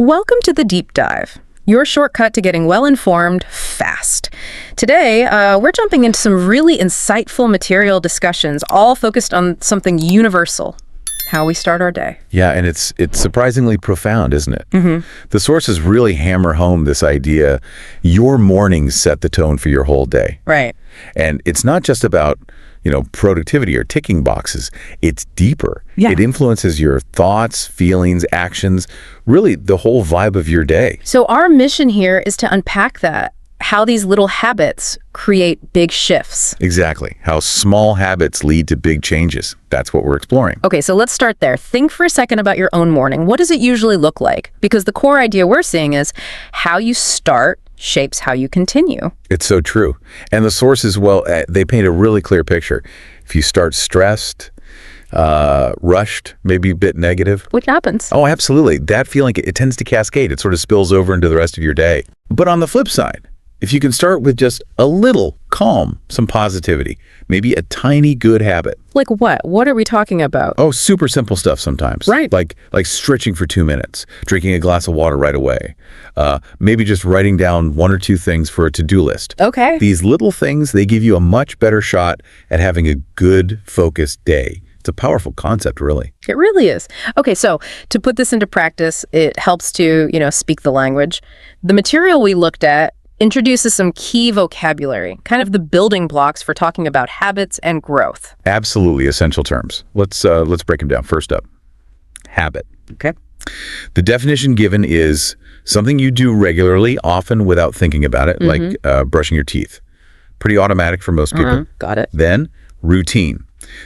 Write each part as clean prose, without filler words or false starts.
Welcome to the Deep Dive, your shortcut to getting well-informed fast. Today, we're jumping into some really insightful material discussions, all focused on something universal, how we start our day. Yeah, and it's surprisingly profound, isn't it? The sources really hammer home this idea, your mornings set the tone for your whole day. Right. And it's not just about, productivity or ticking boxes. It's deeper. Yeah. It influences your thoughts, feelings, actions, really the whole vibe of your day. So our mission here is to unpack that, how these little habits create big shifts. Exactly. How small habits lead to big changes. That's what we're exploring. Okay, so let's start there. Think for a second about your own morning. What does it usually look like? Because the core idea we're seeing is how you start shapes how you continue. It's so true. And the sources, they paint a really clear picture. If you start stressed, rushed, maybe a bit negative. What happens? Oh, absolutely. That feeling, it tends to cascade. It sort of spills over into the rest of your day. But on the flip side, if you can start with just a little calm, some positivity, maybe a tiny good habit. Like what? What are we talking about? Oh, super simple stuff sometimes. Right. Like stretching for 2 minutes, drinking a glass of water right away. Maybe just writing down 1 or 2 things for a to-do list. Okay. These little things, they give you a much better shot at having a good, focused day. It's a powerful concept, really. It really is. Okay, so to put this into practice, it helps to, speak the language. The material we looked at introduces some key vocabulary, kind of the building blocks for talking about habits and growth. Absolutely essential terms. Let's break them down. First up, habit. Okay. The definition given is something you do regularly, often without thinking about it, like brushing your teeth. Pretty automatic for most people. Got it. Then, routine.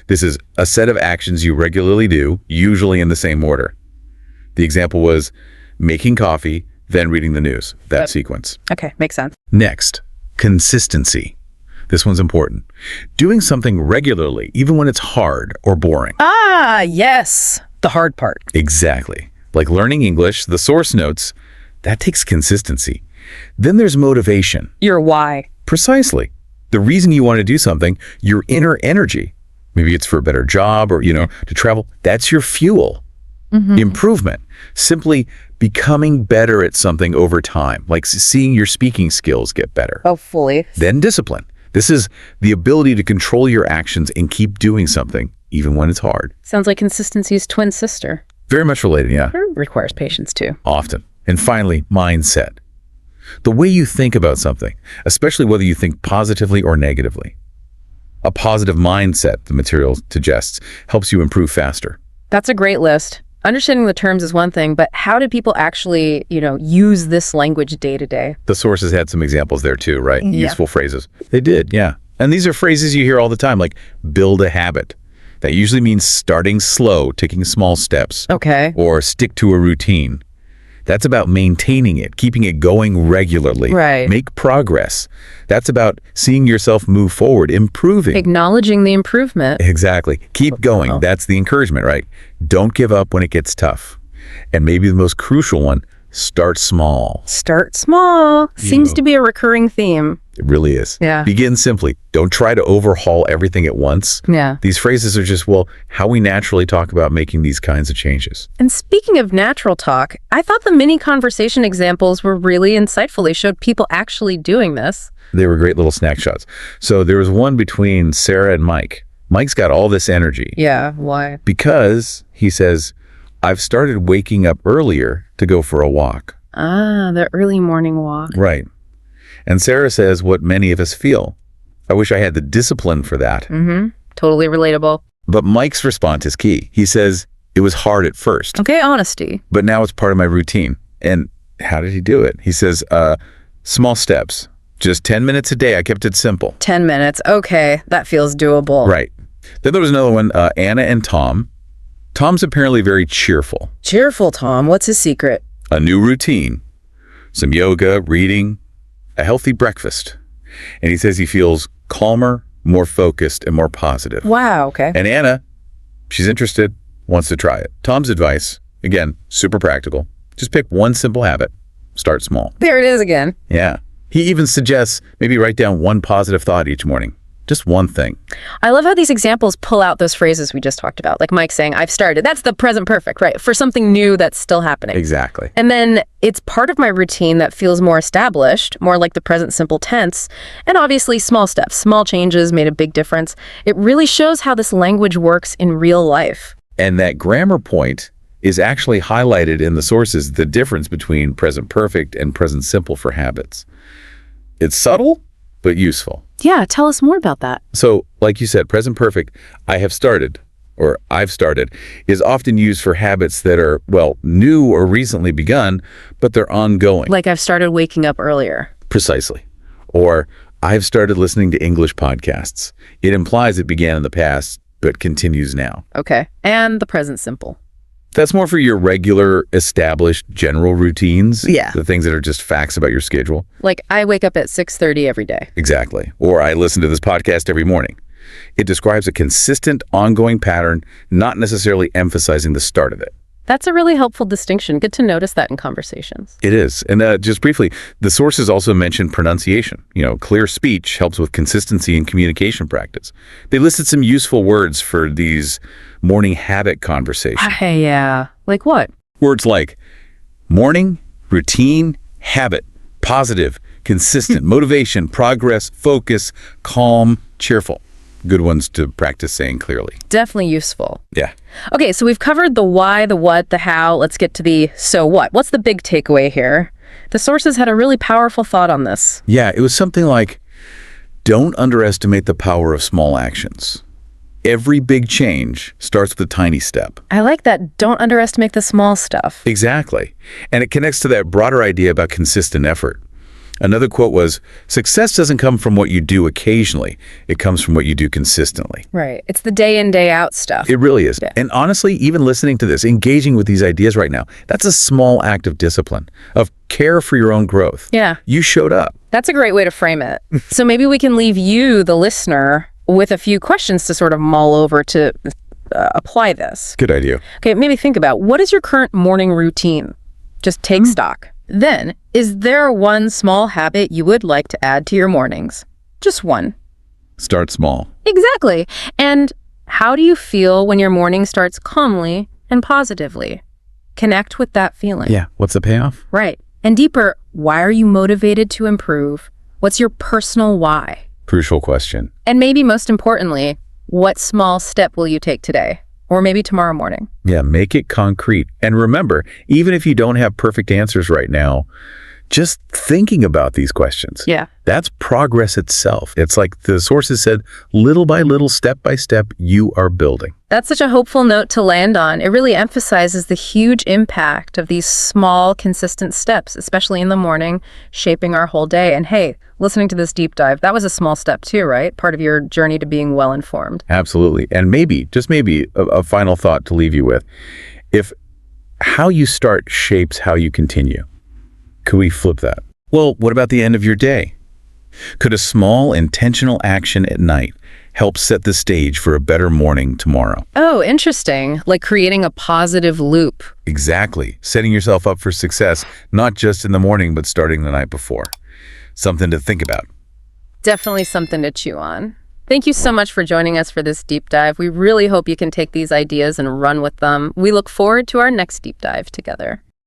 This is a set of actions you regularly do, usually in the same order. The example was making coffee, then reading the news, that sequence. Okay, makes sense. Next, consistency. This one's important. Doing something regularly, even when it's hard or boring. Ah, yes, the hard part. Exactly. Like learning English, the source notes, that takes consistency. Then there's motivation. Your why. Precisely. The reason you want to do something, your inner energy. Maybe it's for a better job or, to travel. That's your fuel. Improvement. Simply becoming better at something over time, like seeing your speaking skills get better. Oh, fully. Then discipline. This is the ability to control your actions and keep doing something, even when it's hard. Sounds like consistency's twin sister. Very much related, yeah. Requires patience, too. Often. And finally, mindset. The way you think about something, especially whether you think positively or negatively. A positive mindset, the material suggests, helps you improve faster. That's a great list. Understanding the terms is one thing, but how do people actually, use this language day to day? The sources had some examples there too, right? Yeah. Useful phrases. They did, yeah. And these are phrases you hear all the time, like build a habit. That usually means starting slow, taking small steps. Okay. Or stick to a routine. That's about maintaining it, keeping it going regularly. Right. Make progress. That's about seeing yourself move forward, improving. Acknowledging the improvement. Exactly. Keep going. That's the encouragement, right? Don't give up when it gets tough. And maybe the most crucial one, start small. Start small. Seems to be a recurring theme. It really is. Yeah. Begin simply. Don't try to overhaul everything at once. Yeah. These phrases are just, how we naturally talk about making these kinds of changes. And speaking of natural talk, I thought the mini conversation examples were really insightful. They showed people actually doing this. They were great little snack shots. So there was one between Sarah and Mike. Mike's got all this energy. Yeah, why? Because, he says, I've started waking up earlier to go for a walk. Ah, the early morning walk. Right. And Sarah says what many of us feel. I wish I had the discipline for that. Totally relatable. But Mike's response is key. He says, it was hard at first, Okay, honesty. but now it's part of my routine. And how did he do it? He says, small steps. Just 10 minutes a day. I kept it simple. 10 minutes. Okay, that feels doable. Right. Then there was another one, Anna and Tom. Tom's apparently very cheerful. Cheerful Tom. What's his secret? A new routine, some yoga, reading, a healthy breakfast. And he says he feels calmer, more focused, and more positive. Wow, okay. And Anna, she's interested, wants to try it. Tom's advice, again, super practical. Just pick one simple habit. Start small. There it is again. Yeah. He even suggests maybe write down one positive thought each morning. just one thing. I love how these examples pull out those phrases we just talked about. Like Mike saying, I've started. That's the present perfect, right? For something new that's still happening. Exactly. And then it's part of my routine that feels more established, more like the present simple tense. And obviously small steps, small changes made a big difference. It really shows how this language works in real life. And that grammar point is actually highlighted in the sources, the difference between present perfect and present simple for habits. It's subtle, but useful. Yeah, tell us more about that. So, like you said, present perfect, I have started, or I've started, is often used for habits that are, well, new or recently begun, but they're ongoing. Like I've started waking up earlier. Precisely. Or I've started listening to English podcasts. It implies it began in the past, but continues now. Okay. And the present simple. That's more for your regular, established, general routines. Yeah. The things that are just facts about your schedule. Like I wake up at 6:30 every day. Exactly. Or I listen to this podcast every morning. It describes a consistent, ongoing pattern, not necessarily emphasizing the start of it. That's a really helpful distinction. Good to notice that in conversations. It is. And just briefly, the sources also mention pronunciation. Clear speech helps with consistency in communication practice. They listed some useful words for these morning habit conversations. Yeah. Like what? Words like morning, routine, habit, positive, consistent, motivation, progress, focus, calm, cheerful. Good ones to practice saying clearly. Definitely useful. Yeah. Okay, so we've covered the why, the what, the how. Let's get to the so what. What's the big takeaway here? The sources had a really powerful thought on this. Yeah, it was something like, don't underestimate the power of small actions. Every big change starts with a tiny step. I like that. Don't underestimate the small stuff. Exactly. And it connects to that broader idea about consistent effort. Another quote was, success doesn't come from what you do occasionally. It comes from what you do consistently. Right. It's the day in, day out stuff. It really is. Yeah. And honestly, even listening to this, engaging with these ideas right now, that's a small act of discipline, of care for your own growth. Yeah. You showed up. That's a great way to frame it. So maybe we can leave you, the listener, with a few questions to sort of mull over to apply this. Good idea. Okay, maybe think about, what is your current morning routine? Just take stock. Then, is there one small habit you would like to add to your mornings? Just one. Start small. Exactly. And how do you feel when your morning starts calmly and positively? Connect with that feeling. Yeah. What's the payoff? Right. And deeper, why are you motivated to improve? What's your personal why? Crucial question. And maybe most importantly, what small step will you take today? Or maybe tomorrow morning? Yeah, make it concrete. And remember, even if you don't have perfect answers right now, just thinking about these questions. Yeah. That's progress itself. It's like the sources said, little by little, step by step, you are building. That's such a hopeful note to land on. It really emphasizes the huge impact of these small, consistent steps, especially in the morning, shaping our whole day. And hey, listening to this deep dive, that was a small step too, right? Part of your journey to being well-informed. Absolutely. And maybe, just maybe, a final thought to leave you with. If how you start shapes how you continue, could we flip that? Well, what about the end of your day? Could a small, intentional action at night help set the stage for a better morning tomorrow? Oh, interesting. Like creating a positive loop. Exactly. Setting yourself up for success, not just in the morning, but starting the night before. Something to think about. Definitely something to chew on. Thank you so much for joining us for this deep dive. We really hope you can take these ideas and run with them. We look forward to our next deep dive together.